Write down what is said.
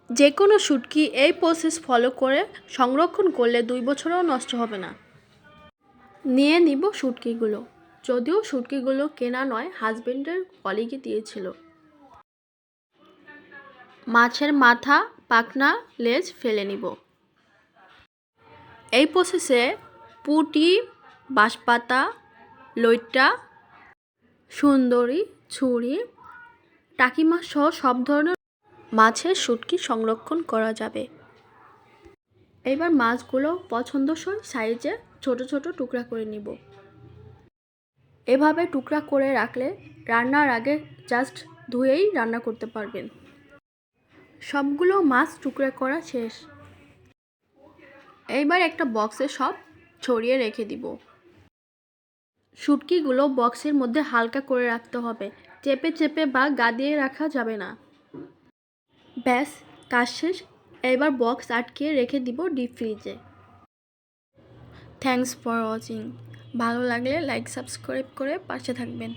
যে কোনো শুটকি এই প্রসেস ফলো করে সংরক্ষণ করলে 2 বছরেও নষ্ট হবে না। নিয়ে নিব শুটকিগুলো। যদিও শুটকিগুলো কেনা নয়, হাজবেন্ডের কলিগই দিয়েছিল। মাছের মাথা, পাখনা, লেজ ফেলে নিব। এই প্রসেসে পুঁটি, বাঁশপাতা, লইট্টা, সুন্দরী, ছুরি, টাকি মাছ সহ সব ধরনের মাছের শুটকি সংরক্ষণ করা যাবে। এবার মাছগুলো পছন্দসই সাইজে ছোট ছোট টুকরা করে নিব। এভাবে টুকরা করে রাখলে রান্নার আগে জাস্ট ধুয়েই রান্না করতে পারবেন। সবগুলো মাছ টুকরা করা শেষ। এইবার একটা বক্সে সব ছড়িয়ে রেখে দিব। শুটকিগুলো বক্সের মধ্যে হালকা করে রাখতে হবে, চেপে চেপে বা গা দিয়ে রাখা যাবে না। ব্যাস, কাজ শেষ। এবার বক্স আটকে রেখে দিব ডিপ ফ্রিজে। Thanks for watching. ভালো লাগলে লাইক সাবস্ক্রাইব করে পাশে থাকবেন।